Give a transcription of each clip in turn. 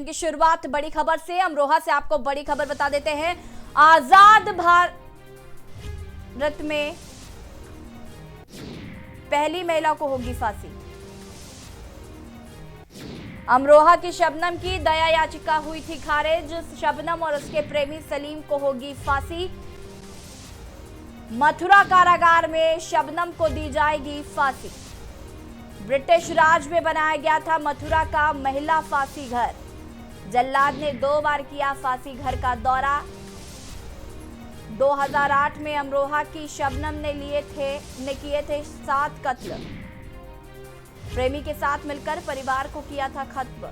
की शुरुआत बड़ी खबर से। अमरोहा से आपको बड़ी खबर बता देते हैं। आजाद भारत में पहली महिला को होगी फांसी। अमरोहा की शबनम की दया याचिका हुई थी खारिज। शबनम और उसके प्रेमी सलीम को होगी फांसी। मथुरा कारागार में शबनम को दी जाएगी फांसी। ब्रिटिश राज में बनाया गया था मथुरा का महिला फांसी घर। जल्लाद ने 2 बार किया फांसी घर का दौरा। 2008 में अमरोहा की शबनम ने किए थे 7 कत्ल। प्रेमी के साथ मिलकर परिवार को किया था खत्म।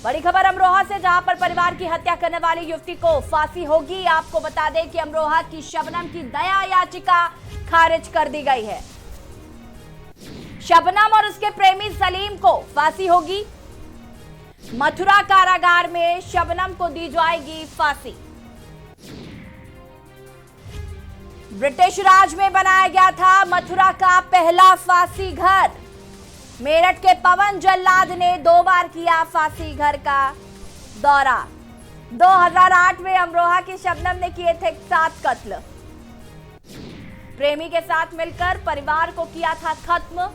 बड़ी खबर अमरोहा से, जहां पर परिवार की हत्या करने वाली युवती को फांसी होगी। आपको बता दें कि अमरोहा की शबनम की दया याचिका खारिज कर दी गई है। शबनम और उसके प्रेमी सलीम को फांसी होगी। मथुरा कारागार में शबनम को दी जाएगी फांसी। ब्रिटिश राज में बनाया गया था मथुरा का पहला फांसी घर। मेरठ के पवन जल्लाद ने 2 बार किया फांसी घर का दौरा। 2008 में अमरोहा की शबनम ने किए थे 7 कत्ल। प्रेमी के साथ मिलकर परिवार को किया था खत्म।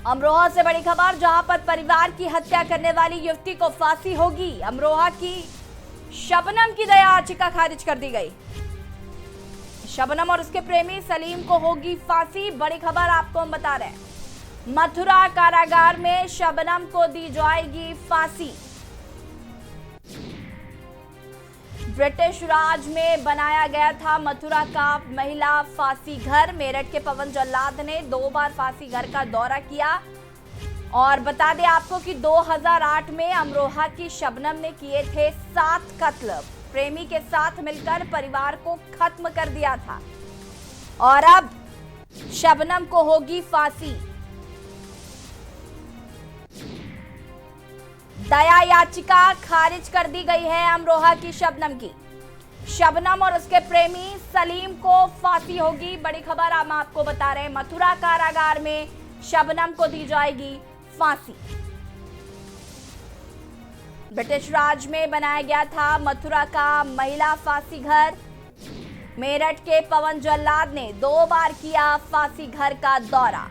अमरोहा से बड़ी खबर, जहां पर परिवार की हत्या करने वाली युवती को फांसी होगी। अमरोहा की शबनम की दया याचिका खारिज कर दी गई। शबनम और उसके प्रेमी सलीम को होगी फांसी। बड़ी खबर आपको हम बता रहे हैं, मथुरा कारागार में शबनम को दी जाएगी फांसी। ब्रिटिश राज में बनाया गया था मथुरा का महिला फांसी घर। मेरठ के पवन जल्लाद ने 2 बार फांसी घर का दौरा किया। और बता दें आपको कि 2008 में अमरोहा की शबनम ने किए थे 7 कत्ल। प्रेमी के साथ मिलकर परिवार को खत्म कर दिया था। और अब शबनम को होगी फांसी। दया याचिका खारिज कर दी गई है अमरोहा की शबनम की। शबनम और उसके प्रेमी सलीम को फांसी होगी। बड़ी खबर हम आपको बता रहे हैं, मथुरा कारागार में शबनम को दी जाएगी फांसी। ब्रिटिश राज में बनाया गया था मथुरा का महिला फांसी घर। मेरठ के पवन जल्लाद ने 2 बार किया फांसी घर का दौरा।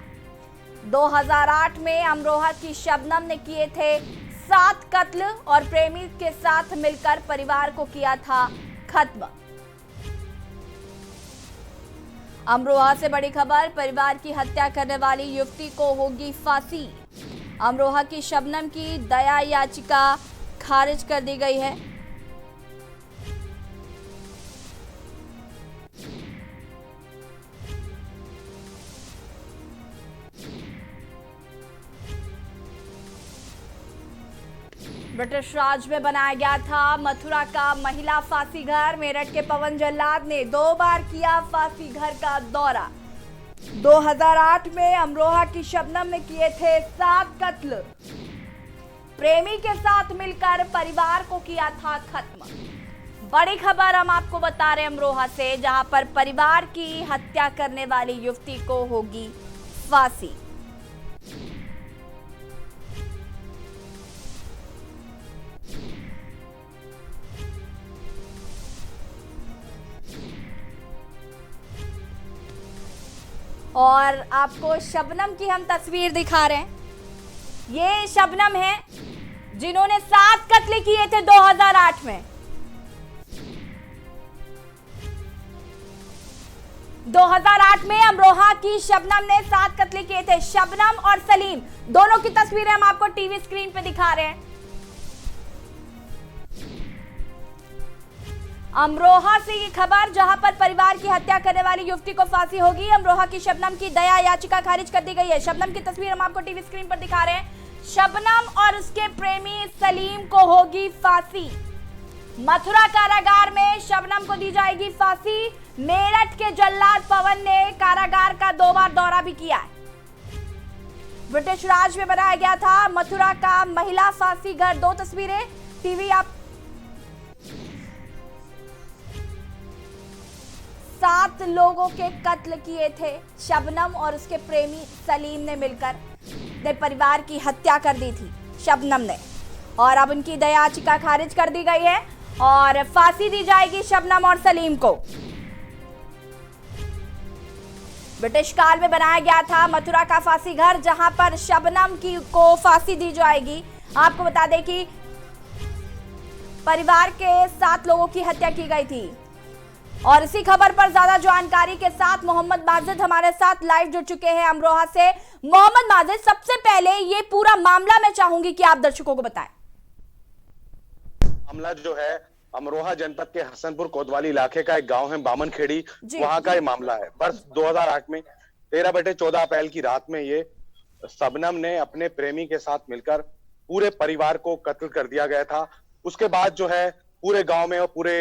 2008 में अमरोहा की शबनम ने किए थे 7 कत्ल और प्रेमी के साथ मिलकर परिवार को किया था खत्म। अमरोहा से बड़ी खबर, परिवार की हत्या करने वाली युवती को होगी फांसी। अमरोहा की शबनम की दया याचिका खारिज कर दी गई है। ब्रिटिश राज में बनाया गया था मथुरा का महिला फांसी घर। मेरठ के पवन जल्लाद ने 2 बार किया फांसी घर का दौरा। 2008 में अमरोहा की शबनम ने किए थे 7 कत्ल। प्रेमी के साथ मिलकर परिवार को किया था खत्म। बड़ी खबर हम आपको बता रहे हैं अमरोहा से, जहां पर परिवार की हत्या करने वाली युवती को होगी फांसी। और आपको शबनम की हम तस्वीर दिखा रहे हैं। ये शबनम है जिन्होंने 7 कत्ल किए थे 2008 में। 2008 में अमरोहा की शबनम ने 7 कत्ल किए थे। शबनम और सलीम दोनों की तस्वीरें हम आपको टीवी स्क्रीन पे दिखा रहे हैं। अमरोहा से ये खबर, जहां पर परिवार की हत्या करने वाली युवती को फांसी होगी। अमरोहा की शबनम की दया याचिका खारिज कर दी गई है। शबनम की तस्वीर हम आपको टीवी स्क्रीन पर दिखा रहे हैं। शबनम और उसके प्रेमी सलीम को होगी फांसी। मथुरा कारागार में शबनम को दी जाएगी फांसी। मेरठ के जल्लाद पवन ने कारागार का 2 बार दौरा भी किया है। ब्रिटिश राज में बनाया गया था मथुरा का महिला फांसी घर। 2 तस्वीरें टीवी आप 7 लोगों के कत्ल किए थे शबनम और उसके प्रेमी सलीम ने मिलकर। ने परिवार की हत्या कर दी थी शबनम ने, और अब उनकी दया याचिका खारिज कर दी गई है और फांसी दी जाएगी शबनम और सलीम को। ब्रिटिश काल में बनाया गया था मथुरा का फांसी घर, जहां पर शबनम को फांसी दी जाएगी। आपको बता दें कि परिवार के 7 लोगों की हत्या की गई थी। और इसी खबर पर ज्यादा जानकारी के साथ मोहम्मद माजिद हमारे साथ लाइव जुड़ चुके हैं अमरोहा से। मोहम्मद माजिद, सबसे पहले ये पूरा मामला मैं चाहूंगी कि आप दर्शकों को बताएं। मामला जो है अमरोहा जनपद के हसनपुर कोतवाली इलाके का एक गांव है बामनखेड़ी, वहां का ये मामला है। वर्ष 2008 में 13/14 अप्रैल की रात में ये शबनम ने अपने प्रेमी के साथ मिलकर पूरे परिवार को कत्ल कर दिया गया था। उसके बाद जो है पूरे गांव में और पूरे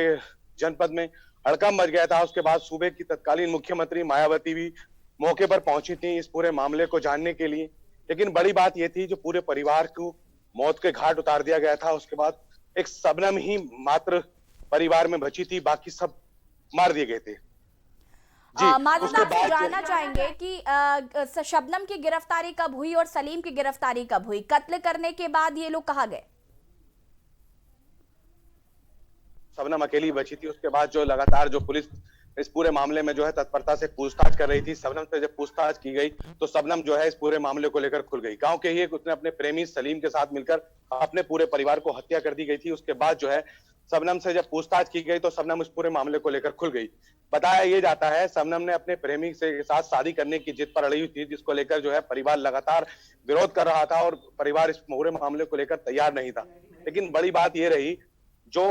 जनपद में हड़कंप मच गया था। उसके बाद सूबे की तत्कालीन मुख्यमंत्री मायावती भी मौके पर पहुंची थी इस पूरे मामले को जानने के लिए। लेकिन बड़ी बात यह थी जो पूरे परिवार को मौत के घाट उतार दिया गया था। उसके बाद एक शबनम ही मात्र परिवार में बची थी, बाकी सब मार दिए गए थे। माजिद, आपसे जानना चाहेंगे कि शबनम की गिरफ्तारी कब हुई और सलीम की गिरफ्तारी कब हुई? कत्ल करने के बाद ये लोग कहाँ गए? शबनम अकेली बची थी। उसके बाद जो लगातार जो पुलिस इस पूरे मामले में जो है तत्परता से पूछताछ कर रही थी, शबनम से जब पूछताछ की गई तो शबनम जो है इस पूरे मामले को लेकर खुल गई। गांव के ही उसने अपने प्रेमी सलीम के साथ मिलकर अपने पूरे परिवार को हत्या कर दी गई थी। उसके बाद जो है शबनम से जब पूछताछ की गई तो शबनम इस पूरे मामले को लेकर खुल गई। बताया ये जाता है शबनम ने अपने प्रेमी से साथ शादी करने की जिद पर अड़ी हुई थी, जिसको लेकर जो है परिवार लगातार विरोध कर रहा था और परिवार इस पूरे मामले को लेकर तैयार नहीं था। लेकिन बड़ी बात ये रही जो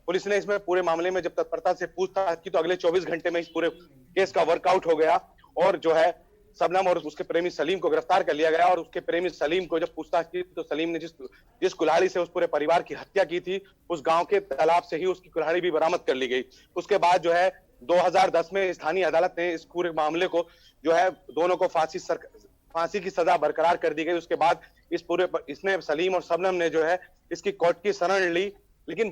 पुलिस ने इसमें पूरे मामले में जब तत्परता से पूछताछ की तो अगले 24 घंटे में इस पूरे केस का वर्कआउट हो गया और जो है शबनम और उसके प्रेमी सलीम को गिरफ्तार कर लिया गया। और उसके प्रेमी सलीम को जब पूछताछ की तो सलीम ने जिस कुल्हाड़ी से उस पूरे परिवार की हत्या की थी, उस गांव के तालाब से ही उसकी कुल्हाड़ी भी बरामद कर ली गई। उसके बाद जो है 2010 में स्थानीय अदालत ने इस पूरे मामले को जो है दोनों को फांसी की सजा बरकरार कर दी गई। उसके बाद इसने सलीम और शबनम ने जो है इसकी कोर्ट की शरण ली, लेकिन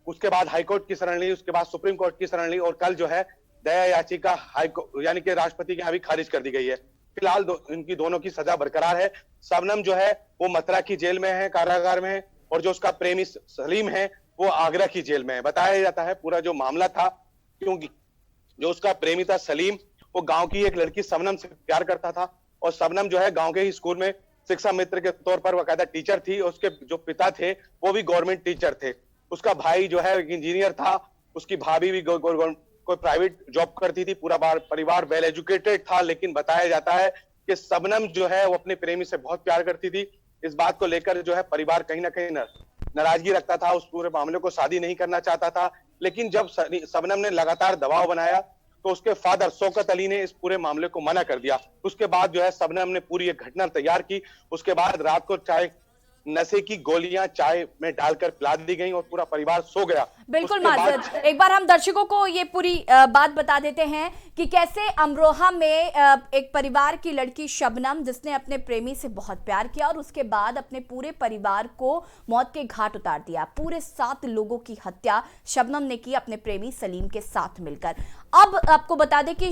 उसके बाद हाईकोर्ट की शरण ली, उसके बाद सुप्रीम कोर्ट की शरण ली और कल जो है दया याचिका हाईकोर्ट यानी कि राष्ट्रपति के यहाँ भी खारिज कर दी गई है। फिलहाल इनकी दोनों की सजा बरकरार है। शबनम जो है वो मथुरा की जेल में है, कारागार में है, और जो उसका प्रेमी सलीम है वो आगरा की जेल में है। बताया जाता है पूरा जो मामला था, क्योंकि जो उसका प्रेमी था सलीम वो गांव की एक लड़की शबनम से प्यार करता था और शबनम जो है गांव के ही स्कूल में शिक्षा मित्र के तौर पर बाकायदा टीचर थी। उसके जो पिता थे वो भी गवर्नमेंट टीचर थे। उसका भाई जो है इंजीनियर था, उसकी भाभी भी कोई प्राइवेट जॉब करती थी। पूरा परिवार वेल एजुकेटेड था। लेकिन बताया जाता है कि शबनम जो है वो अपने प्रेमी से बहुत प्यार करती थी। इस बात को लेकर जो है परिवार कहीं ना कहीं नाराजगी रखता था, उस पूरे मामले को शादी नहीं करना चाहता था। लेकिन जब शबनम ने लगातार दबाव बनाया तो उसके फादर शौकत अली ने इस पूरे मामले को मना कर दिया। उसके बाद जो है शबनम ने पूरी एक घटना तैयार की। उसके बाद रात को नशे की गोलियां चाय में डालकर पिला दी गई और पूरा परिवार सो गया। बिल्कुल माजिद, एक बार हम दर्शकों को ये पूरी बात बता देते हैं कि कैसे अमरोहा में एक परिवार की लड़की शबनम, जिसने अपने प्रेमी से बहुत प्यार किया और उसके बाद अपने पूरे परिवार को मौत के घाट उतार दिया। पूरे 7 लोगों की हत्या शबनम ने की अपने प्रेमी सलीम के साथ मिलकर। अब आपको बता दें कि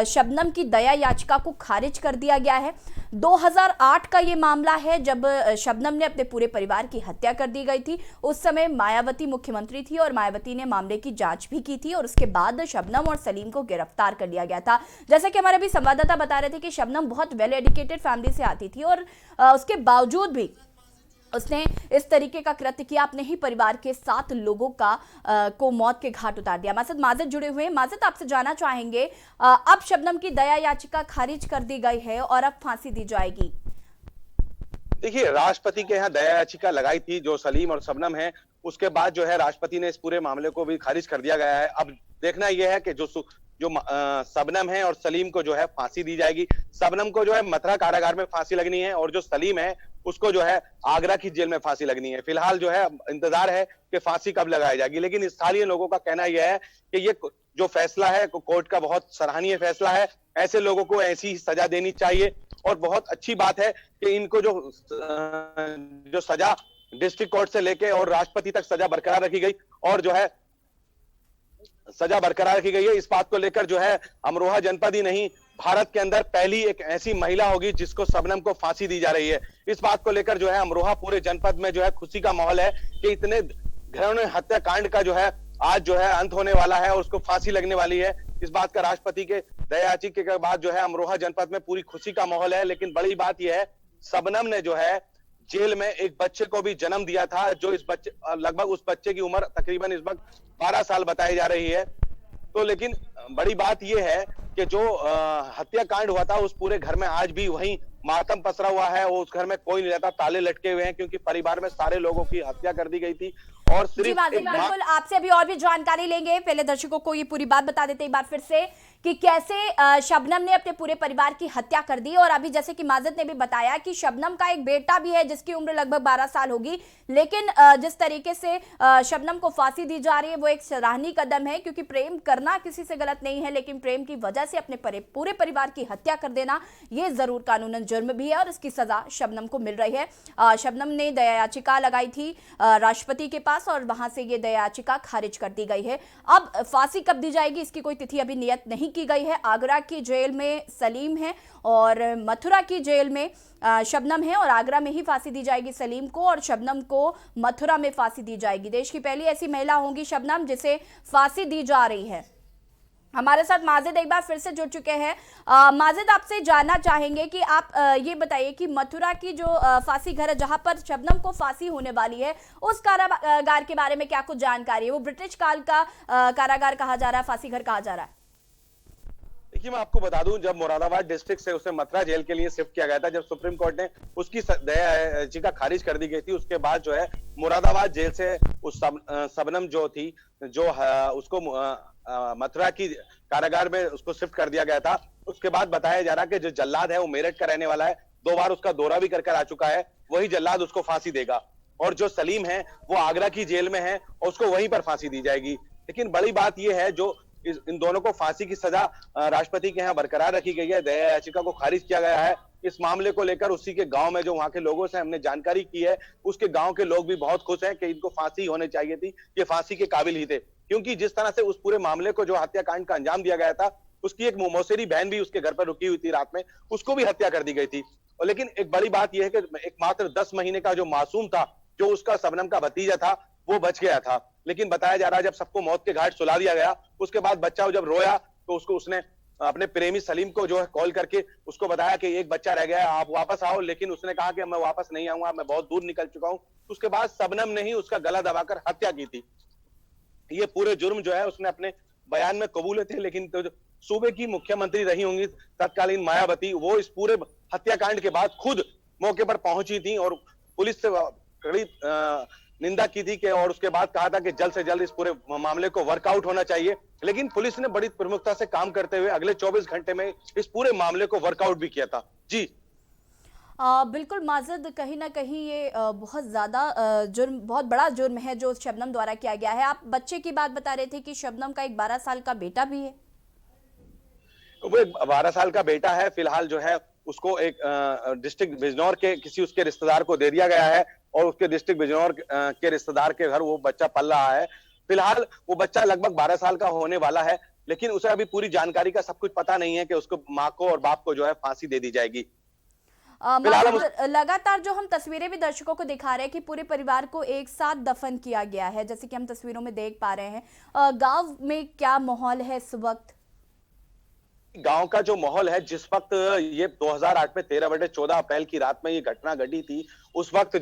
शबनम की दया याचिका को खारिज कर दिया गया है। 2008 का ये मामला है जब शबनम ने अपने पूरे परिवार की हत्या कर दी गई थी। उस समय मायावती मुख्यमंत्री थी और मायावती ने मामले की जांच भी की थी और उसके बाद शबनम और सलीम को गिरफ्तार कर लिया गया था। जैसे कि हमारे भी संवाददाता बता रहे थे कि शबनम बहुत वेल एजुकेटेड फैमिली से आती थी और उसके बावजूद भी उसने इस तरीके का कृत्य किया, अपने ही परिवार के 7 लोगों को मौत के घाट उतार दिया। माजिद जुड़े हुए हैं। माजिद, आपसे जानना चाहेंगे, अब शबनम की दया याचिका खारिज कर दी गई है और अब फांसी दी जाएगी। देखिए, राष्ट्रपति के यहाँ दया याचिका लगाई थी जो सलीम और शबनम है, उसके बाद जो है राष्ट्रपति ने इस पूरे मामले को भी खारिज कर दिया गया है। अब देखना यह है कि जो शबनम है और सलीम को जो है फांसी दी जाएगी। शबनम को जो है मथुरा कारागार में फांसी लगनी है और जो सलीम है उसको जो है आगरा की जेल में फांसी लगनी है। फिलहाल जो है इंतजार है कि फांसी कब लगाई जाएगी। लेकिन स्थानीय लोगों का कहना यह है कि ये जो फैसला है कोर्ट का बहुत सराहनीय फैसला है। ऐसे लोगों को ऐसी ही सजा देनी चाहिए और बहुत अच्छी बात है कि इनको जो सजा डिस्ट्रिक्ट कोर्ट से लेके और राष्ट्रपति तक सजा बरकरार रखी गई और जो है सजा बरकरार रखी गई है। इस बात को लेकर जो है अमरोहा जनपद ही नहीं भारत के अंदर पहली एक ऐसी महिला होगी जिसको शबनम को फांसी दी जा रही है। इस बात को लेकर जो है अमरोहा पूरे जनपद में जो है खुशी का माहौल है कि इतने घृण्य हत्याकांड का जो है आज जो है अंत होने वाला है और उसको फांसी लगने वाली है। इस बात का राष्ट्रपति के दया याचिका के बाद जो है अमरोहा जनपद में पूरी खुशी का माहौल है। लेकिन बड़ी बात यह है, शबनम ने जो है जेल में एक बच्चे को भी जन्म दिया था, जो इस बच्चे लगभग उस बच्चे की उम्र तकरीबन इस वक्त 12 साल बताई जा रही है। तो लेकिन बड़ी बात यह है कि जो हत्याकांड हुआ था उस पूरे घर में आज भी वही मातम पसरा हुआ है। उस घर में कोई नहीं रहता, ताले लटके हुए हैं, क्योंकि परिवार में सारे लोगों की हत्या कर दी गई थी। और जी सिर्फ माजिद, बिल्कुल आपसे अभी और भी जानकारी लेंगे। पहले दर्शकों को ये पूरी बात बता देते एक बार फिर से कि कैसे शबनम ने अपने पूरे परिवार की हत्या कर दी। और अभी जैसे कि माजिद ने भी बताया कि शबनम का एक बेटा भी है जिसकी उम्र लगभग 12 साल होगी। लेकिन जिस तरीके से शबनम को फांसी दी जा रही है वो एक सराहनीय कदम है, क्योंकि प्रेम करना किसी से गलत नहीं है, लेकिन प्रेम की वजह से अपने पूरे परिवार की हत्या कर देना ये जरूर कानूनन जुर्म भी है और इसकी सजा शबनम को मिल रही है। शबनम ने दया याचिका लगाई थी राष्ट्रपति के पास और वहां से ये दया याचिका खारिज कर दी गई है। अब फांसी कब दी जाएगी इसकी कोई तिथि अभी नियत नहीं की गई है। आगरा की जेल में सलीम है और मथुरा की जेल में शबनम है और आगरा में ही फांसी दी जाएगी सलीम को और शबनम को मथुरा में फांसी दी जाएगी। देश की पहली ऐसी महिला होंगी शबनम जिसे फांसी दी जा रही है। हमारे साथ माजिद एक बार फिर से जुड़ चुके हैं। माजिद, आपसे जानना चाहेंगे कि आप ये बताइए कि मथुरा की जो फांसी घर है जहां पर शबनम को फांसी होने वाली है, उस कारागार के बारे में क्या कुछ जानकारी है? वो ब्रिटिश काल का कारागार कहा जा रहा है, फांसी घर कहा जा रहा है। देखिए, मैं आपको बता दूं, जब मुरादाबाद डिस्ट्रिक्ट से उसे मथुरा जेल के लिए शिफ्ट किया गया था, जब सुप्रीम कोर्ट ने उसकी दया याचिका खारिज कर दी गई थी, उसके बाद जो है मुरादाबाद जेल से उस शबनम जो थी उसको मथुरा की कारागार में उसको शिफ्ट कर दिया गया था। उसके बाद बताया जा रहा है कि जो जल्लाद है वो मेरठ का रहने वाला है, 2 बार उसका दौरा भी कर आ चुका है, वही जल्लाद उसको फांसी देगा। और जो सलीम है वो आगरा की जेल में है और उसको वहीं पर फांसी दी जाएगी। लेकिन बड़ी बात यह है, जो इन दोनों को फांसी की सजा राष्ट्रपति के यहाँ बरकरार रखी गई है, दया याचिका को खारिज किया गया है। इस मामले को लेकर उसी के गांव में जो वहां के लोगों से हमने जानकारी की है, उसके गांव के लोग भी बहुत खुश हैं कि इनको फांसी होनी चाहिए थी, ये फांसी के काबिल ही थे। क्योंकि जिस तरह से उस पूरे मामले को जो हत्याकांड का अंजाम दिया गया था, उसकी एक मौसेरी बहन भी उसके घर पर रुकी हुई थी रात में, उसको भी हत्या कर दी गई थी। और लेकिन एक बड़ी बात यह है कि एक मात्र 10 महीने का जो मासूम था, जो उसका शबनम का भतीजा था, वो बच गया था। लेकिन बताया जा रहा है जब सबको मौत के घाट सुला दिया गया, उसके बाद बच्चा जब रोया तो उसने अपने प्रेमी सलीम को जो है कॉल करके उसको बताया कि एक बच्चा रह गया है, आप वापस आओ। लेकिन उसने कहा कि मैं वापस नहीं आऊंगा, मैं बहुत दूर निकल चुका हूं। उसके बाद शबनम ने ही उसका गला दबाकर हत्या की थी। ये पूरे जुर्म जो है उसने अपने बयान में कबूले थे। लेकिन तो सूबे की मुख्यमंत्री रही होंगी तत्कालीन मायावती, वो इस पूरे हत्याकांड के बाद खुद मौके पर पहुंची थी और पुलिस से कड़ी निंदा की थी कि, और उसके बाद कहा था कि जल्द से जल्द इस पूरे मामले को वर्कआउट होना चाहिए। लेकिन पुलिस ने बड़ी प्रमुखता से काम करते हुए अगले 24 घंटे में इस पूरे मामले को वर्कआउट भी किया था। जी बिल्कुल माजिद, कहीं ना कहीं ये बहुत ज़्यादा जुर्म, बहुत बड़ा जुर्म है जो शबनम द्वारा किया गया है। आप बच्चे की बात बता रहे थे कि शबनम का एक 12 साल का बेटा भी है। वो एक 12 साल का बेटा है। फिलहाल जो है उसको एक डिस्ट्रिक्ट बिजनौर के किसी उसके रिश्तेदार को दे दिया गया है और उसके डिस्ट्रिक्ट बिजनौर के रिश्तेदार के घर वो बच्चा पल रहा है। फिलहाल वो बच्चा लगभग 12 साल का होने वाला है, लेकिन उसे अभी पूरी जानकारी का सब कुछ पता नहीं है कि उसको माँ को और बाप को जो है फांसी दे दी जाएगी। लगातार जो हम तस्वीरें भी दर्शकों को दिखा रहे हैं कि पूरे परिवार को एक साथ दफन किया गया है, जैसे कि हम तस्वीरों में देख पा रहे हैं। गांव में क्या माहौल है इस वक्त? गांव का जो माहौल है, जिस वक्त ये 2008 में 13/14 अप्रैल की रात में ये घटना घटी थी, उस वक्त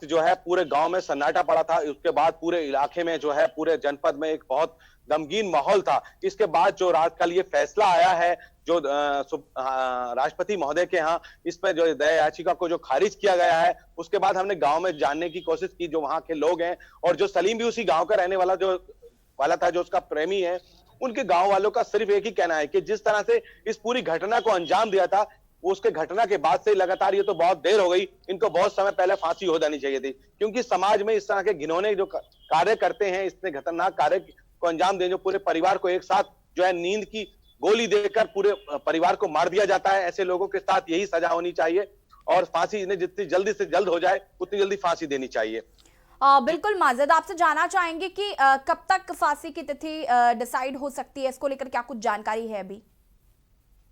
जो है पूरे गांव में सन्नाटा पड़ा था। उसके बाद पूरे इलाके में जो है, पूरे जनपद में एक बहुत गमगीन माहौल था। इसके बाद जो रात कल ये फैसला आया है, जो राष्ट्रपति महोदय के यहाँ इस पर जो दया याचिका को जो खारिज किया गया है, उसके बाद हमने गांव में जानने की कोशिश की जो वहां के लोग हैं, और जो सलीम भी उसी गांव का रहने वाला था, जो उसका प्रेमी है, उनके गांव वालों का सिर्फ एक ही कहना है कि जिस तरह से इस पूरी घटना को अंजाम दिया था, उसके घटना के बाद से लगातार ये तो बहुत देर हो गई, इनको बहुत समय पहले फांसी हो जानी चाहिए थी। क्योंकि समाज में इस तरह के घिनौने जो कार्य करते हैं, इतने खतरनाक कार्य को अंजाम दें, जो पूरे परिवार को एक साथ जो है नींद की गोली देकर पूरे परिवार को मार दिया जाता है, ऐसे लोगों के साथ यही सजा होनी चाहिए और फांसी इन्हें जितनी जल्दी से जल्द हो जाए उतनी जल्दी फांसी देनी चाहिए। बिल्कुल माजिद, आपसे जानना चाहेंगे कि कब तक फांसी की तिथि डिसाइड हो सकती है, इसको लेकर क्या कुछ जानकारी है अभी?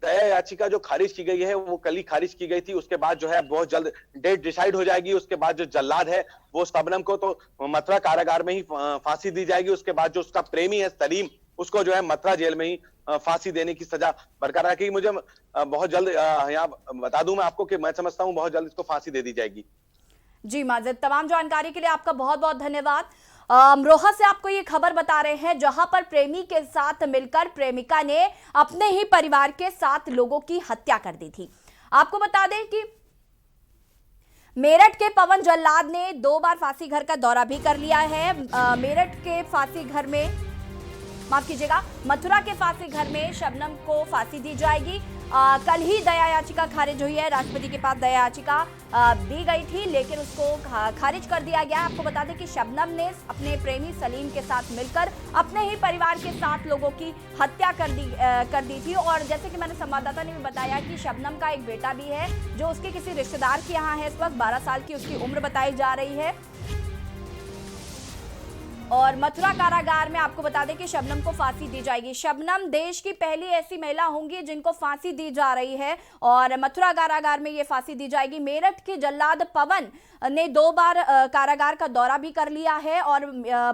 दया याचिका जो खारिज की गई है वो कल ही खारिज की गई थी। उसके बाद जो है बहुत जल्द डेट डिसाइड हो जाएगी। उसके बाद जो जल्लाद है वो शबनम को तो मथुरा कारागार में ही फांसी दी जाएगी। उसके बाद जो उसका प्रेमी है सलीम, उसको जो है मथुरा जेल में ही फांसी देने की सजा बरकरार रखी। मुझे बहुत जल्द यहाँ बता दूं मैं आपको कि मैं समझता हूँ बहुत जल्द इसको फांसी दे दी जाएगी। जी माजिद, तमाम जानकारी के लिए आपका बहुत बहुत धन्यवाद। अमरोहा से आपको ये खबर बता रहे हैं जहां पर प्रेमी के साथ मिलकर प्रेमिका ने अपने ही परिवार के 7 लोगों की हत्या कर दी थी। आपको बता दें कि मेरठ के पवन जल्लाद ने 2 बार फांसी घर का दौरा भी कर लिया है। मेरठ के फांसी घर में, माफ कीजिएगा, मथुरा के फांसी घर में शबनम को फांसी दी जाएगी। कल ही दया याचिका खारिज हुई है। राष्ट्रपति के पास दया याचिका दी गई थी लेकिन उसको खारिज कर दिया गया। आपको बता दें कि शबनम ने अपने प्रेमी सलीम के साथ मिलकर अपने ही परिवार के 7 लोगों की हत्या कर दी थी। और जैसे कि मैंने संवाददाता ने भी बताया कि शबनम का एक बेटा भी है जो उसके किसी रिश्तेदार के यहाँ है। इस वक्त 12 साल की उसकी उम्र बताई जा रही है। और मथुरा कारागार में आपको बता दें कि शबनम को फांसी दी जाएगी। शबनम देश की पहली ऐसी महिला होंगी जिनको फांसी दी जा रही है और मथुरा कारागार में ये फांसी दी जाएगी। मेरठ के जल्लाद पवन ने 2 बार कारागार का दौरा भी कर लिया है और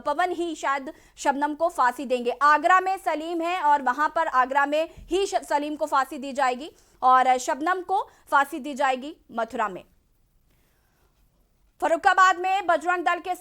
पवन ही शायद शबनम को फांसी देंगे। आगरा में सलीम है और वहां पर आगरा में ही सलीम को फांसी दी जाएगी और शबनम को फांसी दी जाएगी मथुरा में। फर्रुखाबाद में बजरंग दल के